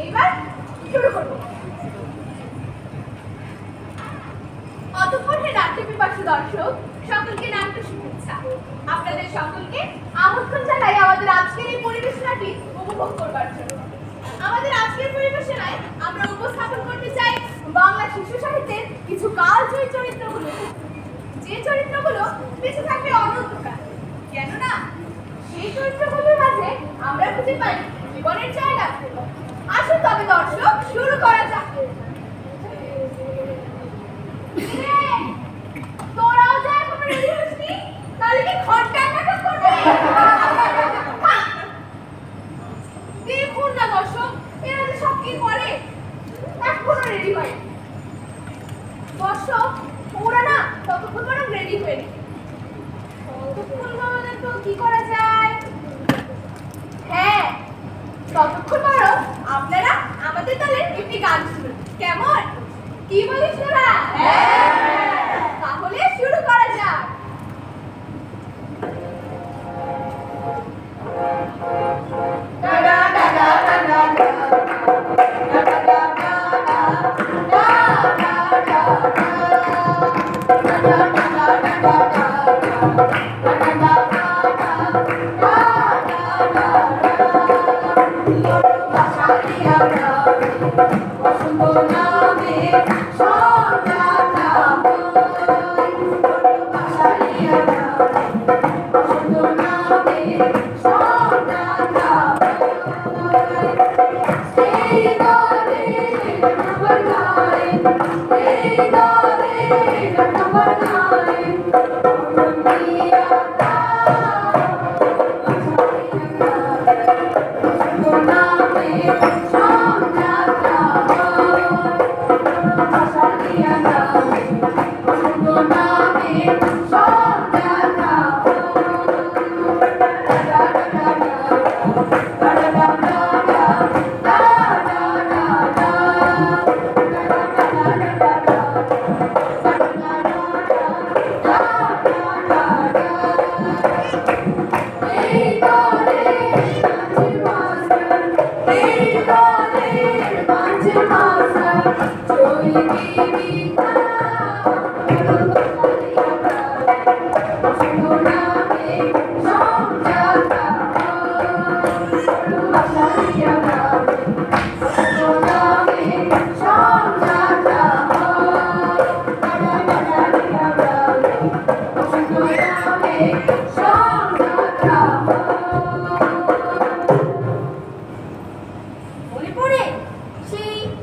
এইবার শুরু করবো। অতঃপর হে নাট্যপিপাসু দর্শক, সকলকে নাট্য শুভেচ্ছা। আপনাদের সকলকে আমন্ত্রণ জানাই আমাদের আজকের এই পরিবেশনাটি উপভোগ করবার জন্য। আমাদের আজকের পরিবেশনায় আমরা উপস্থাপন করতে চাই বাংলা শিশু সাহিত্যের কিছু কালজয়ী চরিত্রগুলো, যে চরিত্রগুলো বেঁচে থাকবে অনন্তকাল। কেননা সেই চরিত্রগুলোর মাঝে আমরা খুঁজে পাই জীবনের জায়গা। আসুন তবে দর্শক, শুরু করা যাক। তোরাও যা এখনো রেডি হসনি, তাহলে কি ঘন্টার নাটক করবে? দেখুন না দর্শক, এরা যে সব কি করে, এখনো রেডি হয়। দর্শক, ওরা না ততক্ষণ বরং রেডি হয়ে নি। ততক্ষণ বরং তো কি করা যায়? হ্যাঁ, ততক্ষণ বরং আপনারা আমাদের দলে একটি গান শুনুন, কেমন? কি বলিস তোরা? তাহলে শুরু করা যাক।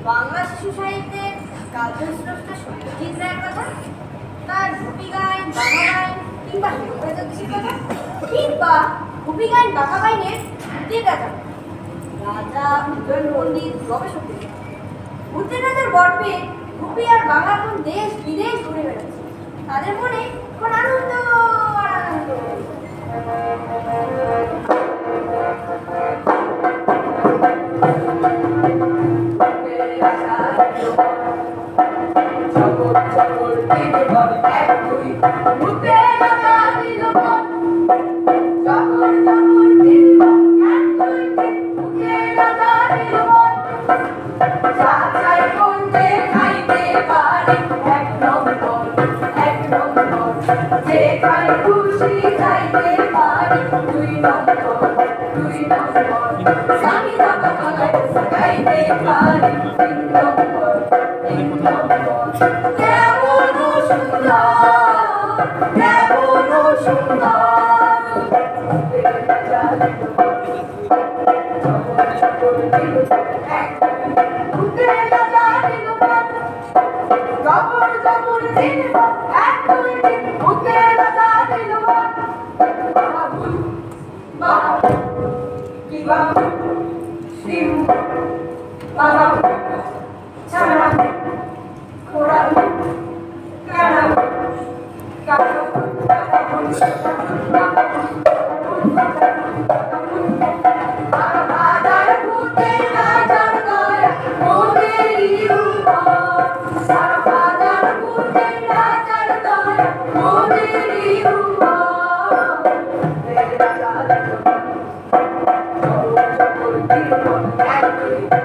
বাংলা শিশু সাহিত্যের কাব্যস্রষ্টা সত্যজিৎ রায়ের কথা, তার ভূপি গান, বাঘা গান কিংবা হেমন্ত যোগীর কথা, কিংবা ভূপি গান বাঘা গানের ভূতের রাজা, রাজা উদয়ন পণ্ডিত গবেষকদের ভূতের রাজার গল্পে ভূপি আর বাঘা এখন দেশ বিদেশ ঘুরে বেড়াচ্ছে। তাদের মনে এখন আনন্দ আর আনন্দ।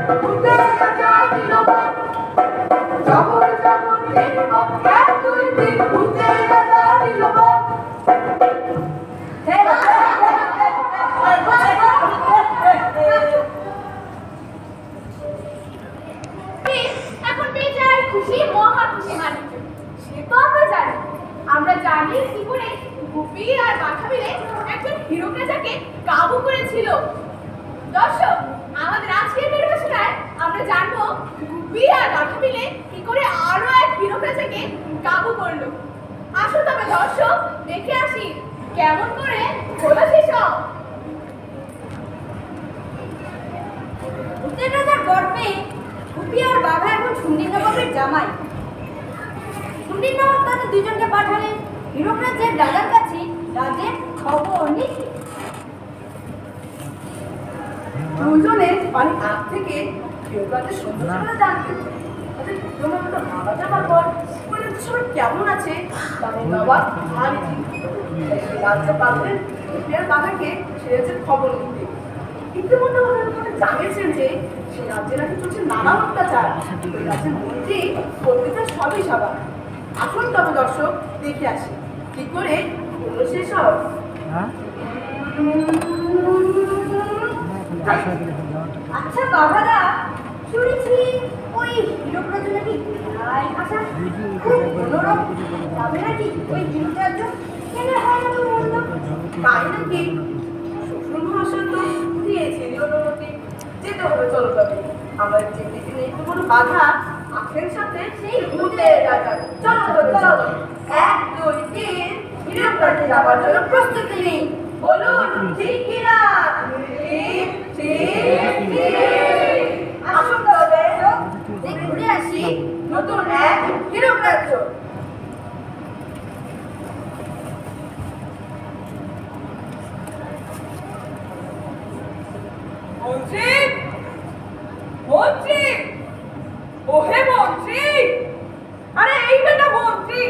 Thank you. গুপি আর কাঠা মিলে কি করে আরো এক হিরো প্রাজাকে কাবু করলো। আসো তবে দর্শক দেখে আসি কেমন করে হলো সেসব। ভূতের রাজার গর্বে গুপি আর বাঘা এখন সুন্দরী নবাবের জামাই। সুন্দরী নবাব তাদের দুজনকে পাঠালেন হীরক রাজ্যের রাজার কাছে রাজ্যের খবর নিতে। দুজনে অনেক আগ থেকে হীরক রাজ্যের সৌন্দর্য জানতেন। তাদের দুজনের মারা যাবার পর সবাই কেমন আছে তাদের বাবা ভারী রাজ্য পাবেন আর বাবাকে সে রাজ্যের খবর নিতে। ইতিমধ্যে ওনারা জানিয়েছেন যে সে রাজ্যে নাকি চলছে নানা অত্যাচার। ওই রাজ্যের মন্ত্রী কর্মীরা সবই স্বাভাবিক। আসুন তবে দর্শক দেখে আসি কি করে হলো সেসব। আচ্ছা বাবারা, শুনেছি ওই হীরক রাজ্য নাকি প্রায় আসা খুব মনোরম, তবে নাকি ওই হীরক রাজ্য কেন হয় না তো মন্দ? তাই নাকি? শ্বশুর মহাশয় তো দিয়েছেন অনুমতি, যেতে হবে। চলো তবে আমরা যেতে নেই তো কোনো বাধা। আখের সাথে সেই ভূতের রাজা। চলো তবে চলো, 1 2 3 হীরক রাজ্যে যাওয়ার জন্য প্রস্তুতি নিই। বলুন ঠিক কিনা? ঠিক ঠিক ঠিক। আসুন তবে ঘুরে আসি নতুন এক হীরক রাজ্য। মন্ত্রী, মন্ত্রী, ওহে মন্ত্রী, আরে এই বেটা মন্ত্রী,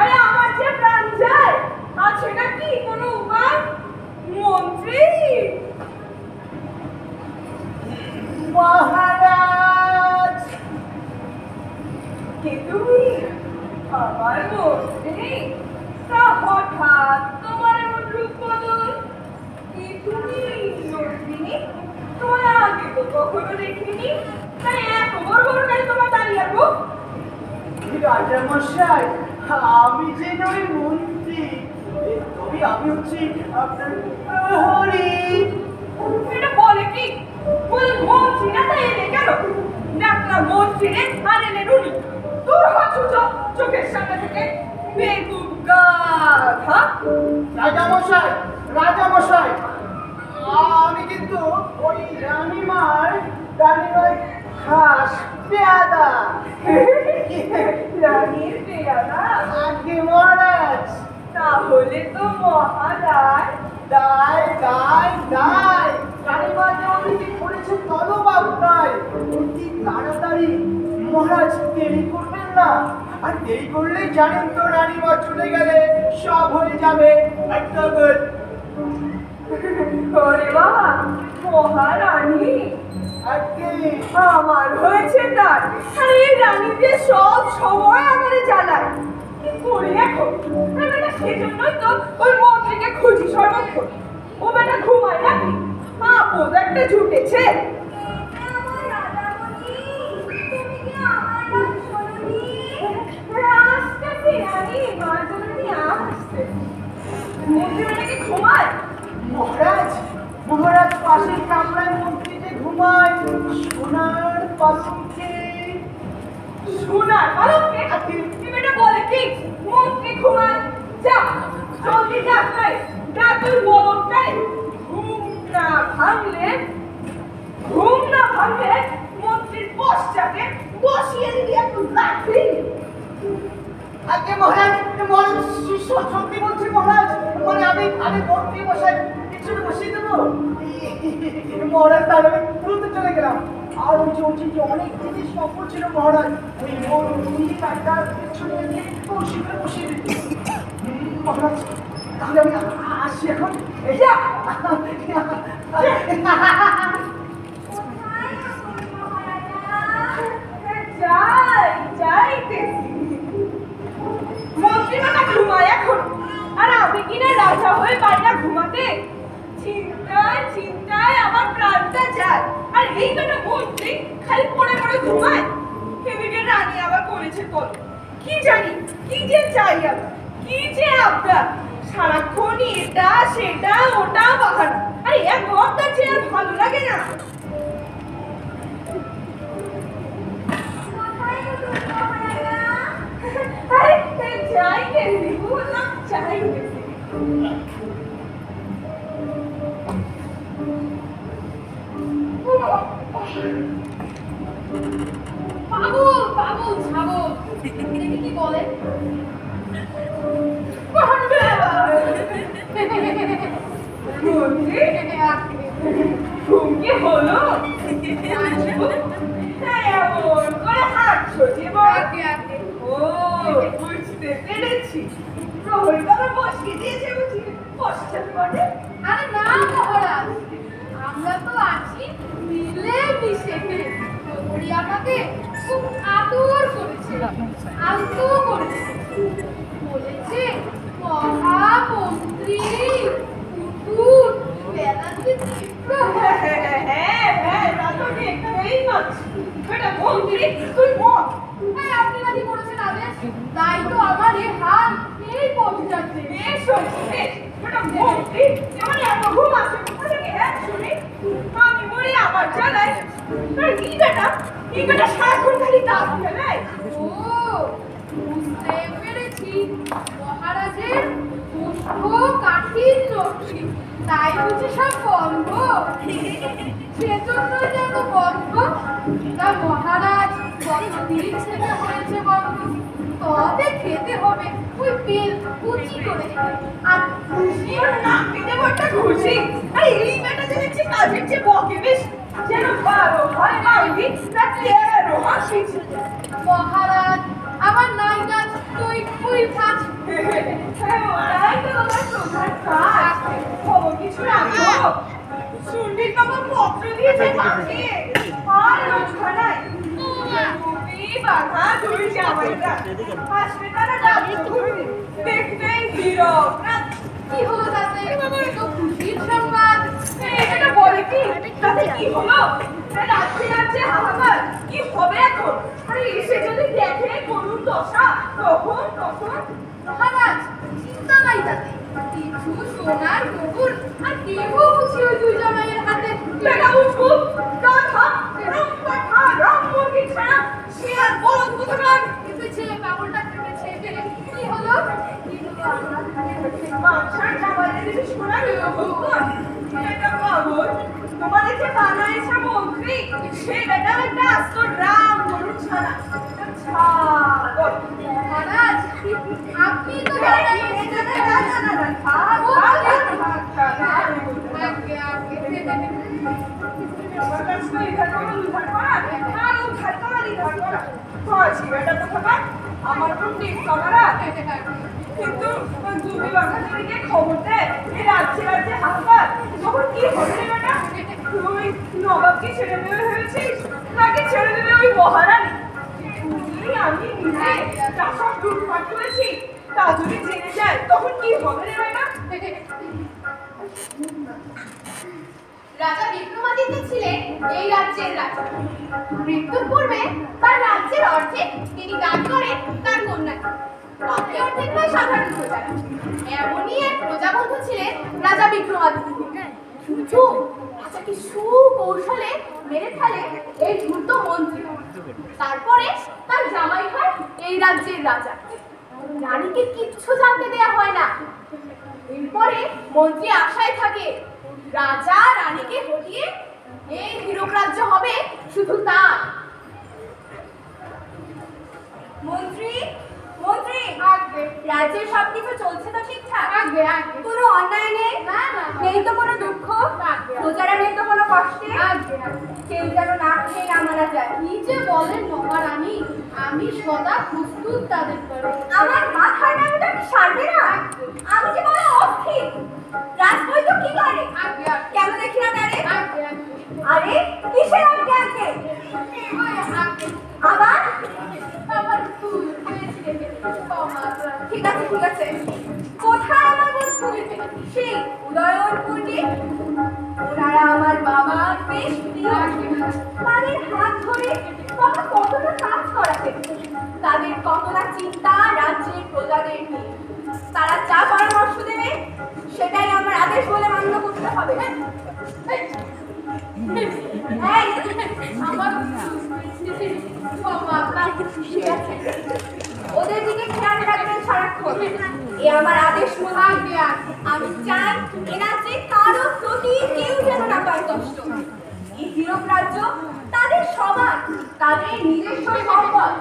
আরে আমার যে প্রাণ যায়, আছে নাকি কোনো উপায়? মন্ত্রী মহারাজ, কে তুমি? আমার মন্ত্রী, তা হঠাৎ তোমার এমন রূপ বদল? কি তুমি নন্দিনী? তোমার আগে তো কখনো দেখিনি, তাই এত বড় বড় গাড়ি তোমার দাঁড়িয়ে রাখো। রাজা মশাই, আমি যে নই মন্ত্রী, তবে আমি হচ্ছি আপনার প্রহরী। এটা বলে কি? বলে মন্ত্রী না তাই এলে কেন? ডাকলাম মন্ত্রী রে, আর এলে রুনি। দূর হচ্ছ চোখের সামনে থেকে, বেকুব গাধা। রাজা মশাই, রাজা মশাই, আমি কিন্তু ওই রানীমার খাস পেয়াদা। রানীর পেয়াদা? আগে মহারাজ, তাহলে তো মহারাজ। দায় দায় দায়, রানীমা যে অভিযোগ করেছে তলব আপনার, অতি তাড়াতাড়ি মহারাজ দেরি করবেন না। আর দেরি করলে জানেন তো রানীমা চলে গেলে সব হয়ে যাবে একটা গোল। ওরে বাবা, মহারানী আজকে আমার হয়েছে তার। আর এই রানীদের সব সময় আমারে জ্বালায়। কি করি এখন? আর বেটা সেজন্যই তো ওই মন্ত্রীকে খুঁজি সর্বক্ষণ। ও বেটা ঘুমায় নাকি? আপদ একটা জুটেছে। আসতেছি রানী, মার জন্য নিয়ে আসতে। মন্ত্রী বেটাকে ঘুমায়? মহারাজ, মহারাজ পাশের কামরায় মন্ত্রী যে ঘুমায় সোনার পালঙ্কে। সোনার পালঙ্কে? বেটা বলে কি মন্ত্রী ঘুমায়? যা জলদি ডাক নাই, ডাকের বলটাই। ঘুম না ভাঙলে মন্ত্রীর পশ্চাতে বসিয়ে দিবি একটু লাঠি। আজকে মহারাজ, মহারাজ সত্যি বলছি মহারাজ, মানে আমি মন্ত্রী মশাই পিছনে বসিয়ে দেবো। মহারাজ তাহলে আমি তুলতে চলে গেলাম। আর ওই যে অনেক জিনিস সফল ছিল মহারাজ, ওই মন্ত্রী কাটার পেছনে বসিয়ে বসিয়ে দিতে। মহারাজ তাহলে আমি আসি এখন। যা। যাইতেছি। মন্ত্রী বেটা ঘুমায় এখন, আর আমি কিনা রাজা হয়ে পারি না ঘুমাতে। চিন্তায় চিন্তায় আমার প্রাণটা যায়। আর এই বেটা মন্ত্রী খালি পড়ে পড়ে ঘুমায়। এদিকে রানী আবার করেছে কল। কি জানি কি যে চাই আমার, কি যে আপনার। সারাক্ষণ এটা সেটা ওটা বাহানা। আরে এক ঘরটা যে আর ভালো লাগে না। পাগল পাগল ছাগল দেখি কি বলে ঘুমকে হলো এমন করে হাঁটছো যে ও বুঝতে পেরেছি প্রহরী বাবা বসিয়ে দিয়েছে বুঝি বসছে বটে আরে না মহারাজ আমরা তো আছি মিলে মিশে প্রহরী আমাকে খুব আদর করেছে আলতো করেছে বলেছে মহামন্ত্রী কুকুর বেলাতে আপনি নাকি বলেছেন আদেশ তাই তো আমার এ হাত এই পৌঁছাচ্ছে আমি বলি আমার জানাই কি বেটা সারাক্ষণ খালি দাঁত ফেলায় ও বুঝতে পেরেছি মহারাজের পুষ্প কাঠির নকশি তাই বুঝি সব বন্ধ সেজন্য যেন বন্ধ তা মহারাজ কতদিন সেটা হয়েছে বন্ধ তবে খেতে হবে ওই বেল কুচি করে আর খুশি না পেটে বড়টা খুশি আরে এই বেটা যে দেখছি কাজের চেয়ে বকে বেশ যেন 12 হয় মাইদি না 13 হাসি মহারাজ আমার নাই গাছ তুই ফুল গাছ ওরাই তো আমার প্রধান কাজ খবর কিছু রাখো সুন্দর বাবা পত্র দিয়েছে মাকে আর রোজখানায় তুমি বাধা দুই জামাইটা আসবে তারা দেখতেই হিরক কি হলো তাতে তো খুশির সংবাদ এটা বলে কি তাতে কি হলো রাত্রে রাত্রে হাহাকার কি হবে এখন আরে এসে যদি দেখে করুন দশা তখন মহারাজ চিন্তা নাই তাতে কিছু সোনার গোবর আর দেহ বুঝি ওই দুই জামাইয়ের হাতে বেটা উঠবো গাধা রম্পা রম্পি ছাড়া সে আর বলদ কোথাকার কিন্তু ছেলে পাগলটা ভেবেছে কি হলো বাচ্চার জামাইদের যদি সোনার গোবর এটা পাগল তোমাদের যে বানাইছে মন্ত্রী সে বেটা একটা আস্ত রাম গরু ছাড়া মহারাজ আপনি তো আমার কাছে তো ইধার করা উধার করা আর উধার করা ইধার করা পাঁচি বেটা তো থাকা আমার তো ঠিক করা কিন্তু তুমি বাঘাদেরকে খবর দেয় এই রাজ্যে রাজ্যে হাহাকার তখন কি হবে রে বেটা তুই নবাবকে ছেড়ে দেবে ভেবেছিস নাকি ছেড়ে দেবে ওই মহারানী তুমি আমি নিজে যা সব লুটপাট করেছি তা যদি জেনে যায় তখন কি হবে রে বেটা রাজা বিক্রমাদিত্য ছিলেন এই রাজ্যের রাজা মৃত্যুর পূর্বে তার রাজ্যের অর্ধেক তিনি দান করেন তার কন্যাকে বাকি অর্ধেক হয় সাধারণ প্রজা এমনই এক প্রজাবন্ধু ছিলেন রাজা বিক্রমাদিত্য কিন্তু রাজাকে সুকৌশলে মেরে ফেলে এই ধূর্ত মন্ত্রী তারপরে তার জামাই হয় এই রাজ্যের রাজা রানীকে কিচ্ছু জানতে দেয়া হয় না এরপরে মন্ত্রী আশায় থাকে রাজা রানীকে হটিয়ে এই হীরক রাজ্য হবে শুধু তার মন্ত্রী মন্ত্রী আগে রাজ্যের সবকিছু চলছে তো ঠিকঠাক আগে আগে কোনো অন্যায় নেই না না নেই তো কোনো দুঃখ আগে প্রজারা নেই তো কোনো কষ্টে আগে কেউ যেন না খেয়ে না মারা যায় কি যে বলেন মহারানী আমি সদা প্রস্তুত তাদের করে আমার মাথার নামটা কি সারবে না আমি যে বড় অস্থির রাজবৈ তো কি করে আগে আগে কেন দেখি না তারে আগে আগে আরে কিসের আগে আগে ওই আগে আবার আমার ফুল হয়েছে ঠিক আছে কোথায় আমার বন্ধু সেই উদয়ন পণ্ডিত ওনারা আমার বাবার বেশ প্রিয় তাদের হাত ধরে বাবা কতটা কাজ করাতে তাদের কতটা চিন্তা রাজ্যের প্রজাদের নিয়ে তারা যা পরামর্শ দেবে সেটাই আমার আদেশ বলে মান্য করতে হবে আমার ঠিক আছে ওদের দিকে খেয়াল রাখবেন সারাক্ষণ এ আমার আদেশ মতো আমি চাই এরা যে কারো প্রতি কেউ যেন না পায় কষ্ট এই হীরক রাজ্য তাদের নিজস্ব সম্পদ,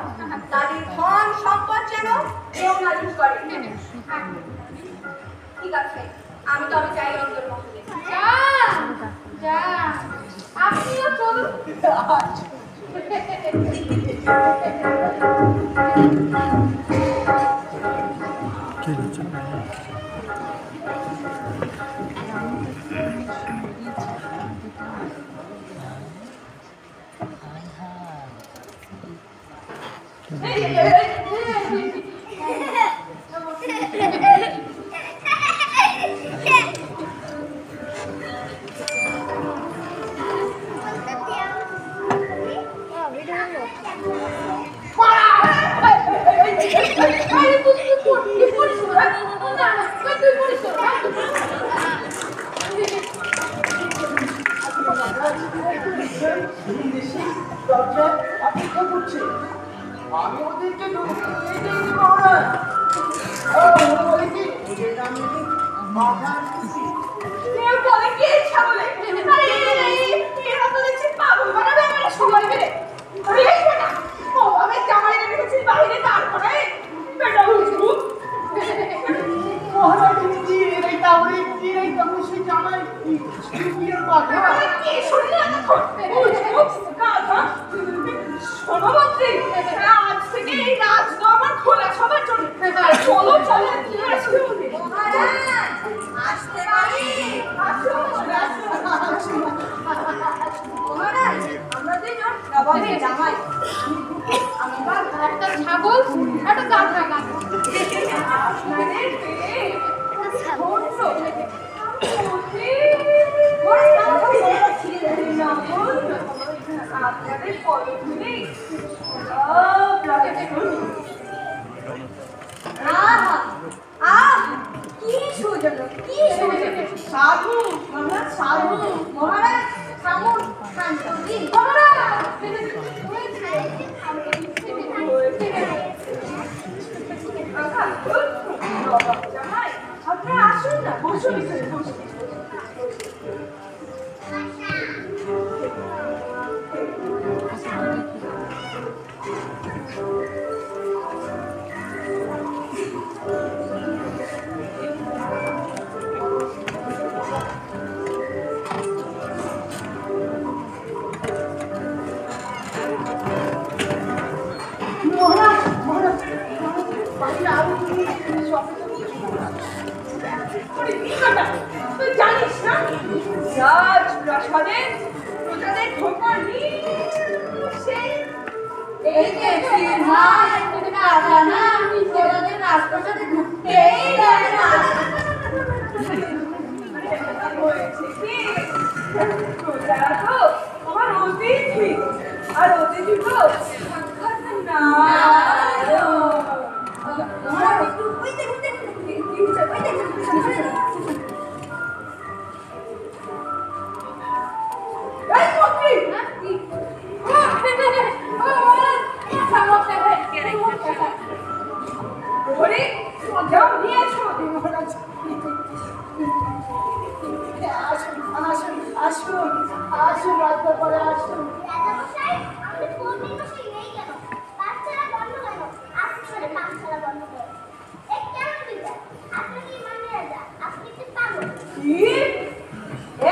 তাদের ধন সম্পদ যেন কেউ নালিশ করে। ঠিক আছে, আমি তবে চাই অন্তর্মহলে। যা, আপনিও চলুন। অপেক্ষা করছে, আমি ওদেরকে পাগল বানাবে আমার সবাই মিলে। আমি জামাই রেখেছি বাইরে, তারপরে বেটা বুঝবো আজ থেকে এই রাজ আমার খোলা সবার জন্য। চলো চলো আসতে পারি? আমরা দুজন নবাবের জামাই। আমি একটা ছাগল, একটা গাধা গাধা। আপনাদের পেয়ে ধন্য। আপনাদের পদধূলি কি সুজন, কি সুজন! সাধু মহারাজ, সাধু মহারাজ থামুন, শান্ত দিন। জামাই আপনারা আসুন না, বসুন এখানে, বসুন। মহারাজ মহারাজ বাইরে আরো তুমি তুই জানিস না রাজপ্রাসাদে প্রজাদের ঢোকার নিষেধ। এই যে সিংহাস কারখানা প্রজাদের রাজপ্রাসাদে ঢুকতেই দেয় না। হয়েছে কি, প্রজারা তো আমার অতিথি, আর অতিথি তো সাক্ষাৎ না। মহারাজ একটু ওই দেখুন, দেখুন, কি হচ্ছে, ওই দেখুন। এই মন্ত্রী, ওরে সোজাও নিয়েছো মহারাজ আসুন আসুন আসুন আসুন রাজদরবারে আসুন। রাজামশাই, আমাদের কর্মী মশাই নেই কেন? বাচ্চারা বন্ধ কেন? আপনি করে কাম ছাড়া বন্ধ করো। এ কেমন বিচার? আপনি কি মানে রাজা? আপনি কি পাগল? কি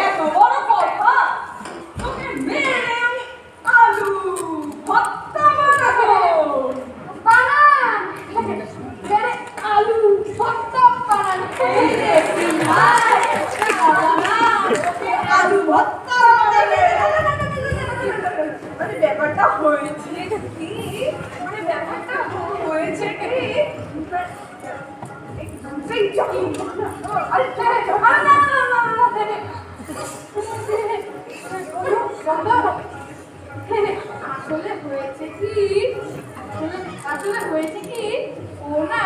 এত বড় কথা? তোকে মেরে আমি আলু ভর্তা বানাবো। বানান আলু ভর্তা বানান। এই যে সিংহাস আলু ভর্তা বানাবে। মানে ব্যাপারটা হয়েছে কি, মানে ব্যাপারটা হয়েছে কি, সেই জানি আরে আসলে হয়েছে কি ও না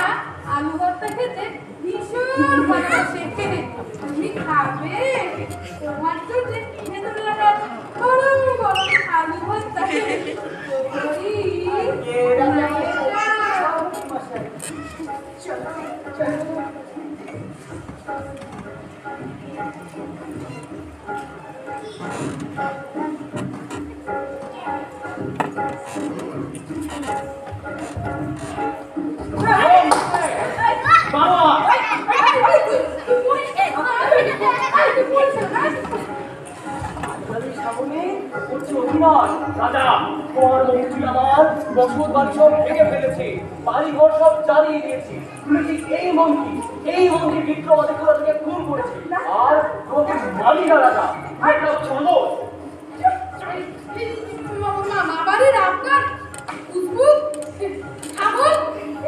আলু ভর্তা খেতে ভীষণ ভালোবাসে। তুমি খাবে? তোমার জন্য গরম গরম আলু ভর্তা কি? বলছো না? রাজার সামনে করছে অভিনয়। রাজা, তোমার মন্ত্রী আমার বসত বাড়ি সব ভেঙে ফেলেছে, বাড়িঘর সব জ্বালিয়ে দিয়েছে। শুনেছি এই মন্ত্রী বিক্রমাদিত্য থেকে খুন করেছে, আর তোমাকে মানি না রাজা। এটা চলো। মামা বাড়ির আপনার উদ্ভুত ঠাকুর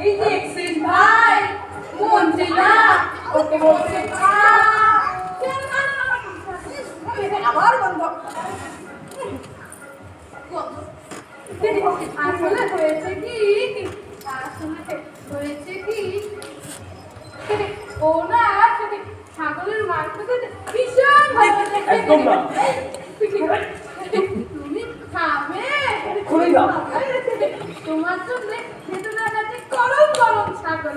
এই দেখছেন ভাই, মন্ত্রী না ওকে বলছে আবার বন্ধ। আসলে হয়েছে কি ও না ছাগলের মাংস খেতে ভীষণ ভালো একদম না। তুমি খাবে তোমার জন্য ভেতরে আছে গরম গরম ছাগল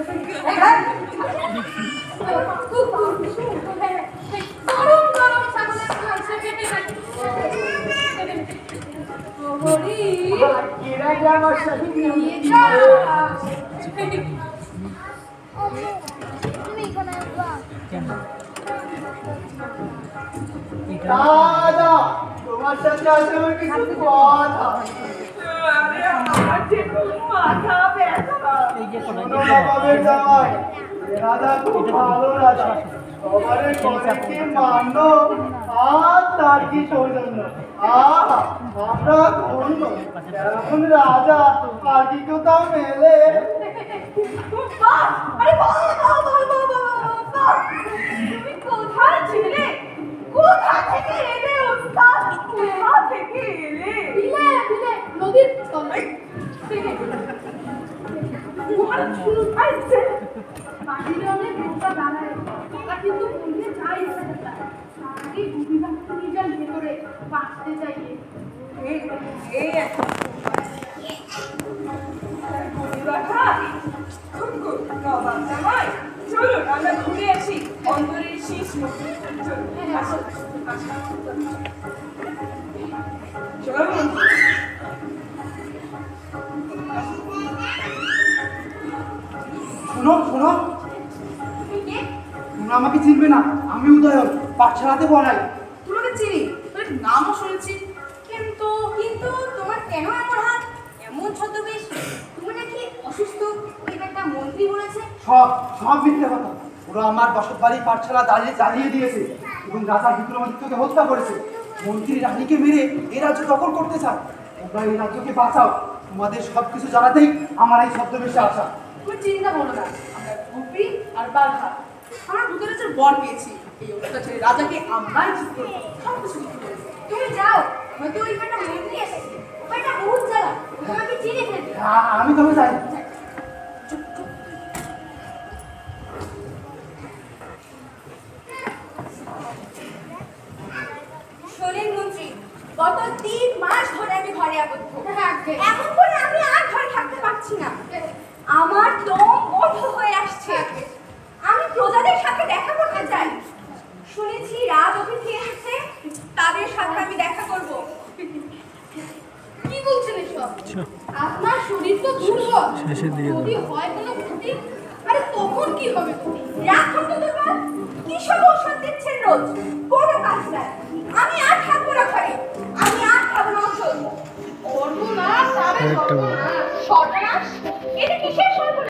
গরম গরম ছাগলের মাংস খেতে হরি এরা যে আমার সাথে নিয়ে যা তুমি এখানে আসবা দাদা, তোমার সাথে আছে আমার কিছু কথা। আরে আমার যে খুব মাথা ব্যথা। শোনো না বাবের জামাই, এ রাজা খুব ভালো রাজা, সবারে করে কি মান্য, আর তার কি সৌজন্য। আহা, আমরা ধন্য, এমন রাজা আর কি কোথাও মেলে। বাহ! আরে বাহ, বাহ, বাহ, বাহ, বাহ, বাহ! তুমি কোথায় ছিলে? কোথা থেকে এলে ওস্তাদ? কোথা থেকে এলে? বিলে নদীর তলে বাড়ির অনেক নৌকা দাঁড়ায় ওরা কিন্তু মন্দিরে যাই আগে গুবিবাক্ত নিয়ে যান ভেতরে বাঁচতে চাইলে চলুন আমরা ঘুরে আসি অন্তরের শীষ মন্দির। চলুন, আসুন, আসুন। চলুন। শোনো শোনো, তোমরা আমাকে চিনবে না, আমি উদয়ন, পাঠশালাতে পড়াই। তোমাকে চিনি, তোর নামও শুনেছি, কিন্তু তোমার কেন এমন হাত, এমন ছদ্মবেশ? তুমি নাকি অসুস্থ, ওই একটা মন্ত্রী বলেছে। সব সব মিথ্যে কথা। ওরা আমার বসত বাড়ি পাঠশালা জ্বালিয়ে দিয়েছে এবং রাজা বিক্রমাদিত্যকে হত্যা করেছে। মন্ত্রী রানীকে মেরে এই রাজ্য দখল করতে চায়। তোমরা এই রাজ্যকে বাঁচাও, তোমাদের সব কিছু জানাতেই আমার এই ছদ্মবেশে আসা। তুমি চিন্তা করো না, আমরা গোপী আর বাঘা আমরা ভূতরাজের বর পেয়েছি, এই অত্যাচারী রাজাকে আমরাই ঠিক করবো, সব কিছু ঠিক করে দেবো। তুমি যাও, হয়তো ওই একটা মন্ত্রী এসেছে, ওইটা বহুত জ্বালা, তোমাকে চিনে ফেলবে। আমি তবে যাই। শোনেন মন্ত্রী, গত 3 মাস ধরে আমি ঘরে আবদ্ধ। এখন করে আমি আর ঘরে থাকতে পারছি না, আমার দম বন্ধ হয়ে আসছে। আমি প্রজাদের সাথে দেখা করতে চাই। শুনেছি রাজ অতিথি এসেছে, তাদের সাথে আমি দেখা করব। কি বলছেন এসব? আপনার শরীর তো দুর্বল, যদি হয় কোনো ক্ষতি, আরে তখন কি হবে? রাখুন তো দুর্বল, কি সব ঔষধ দিচ্ছেন রোজ, কোনো কাজ নাই। আমি আর থাকবো না ঘরে, আমি আর খাবো না ওষুধ। সর্বনাশ, আরে সর্বনাশ, সর্বনাশ, এটা কিসের সর্বনাশ?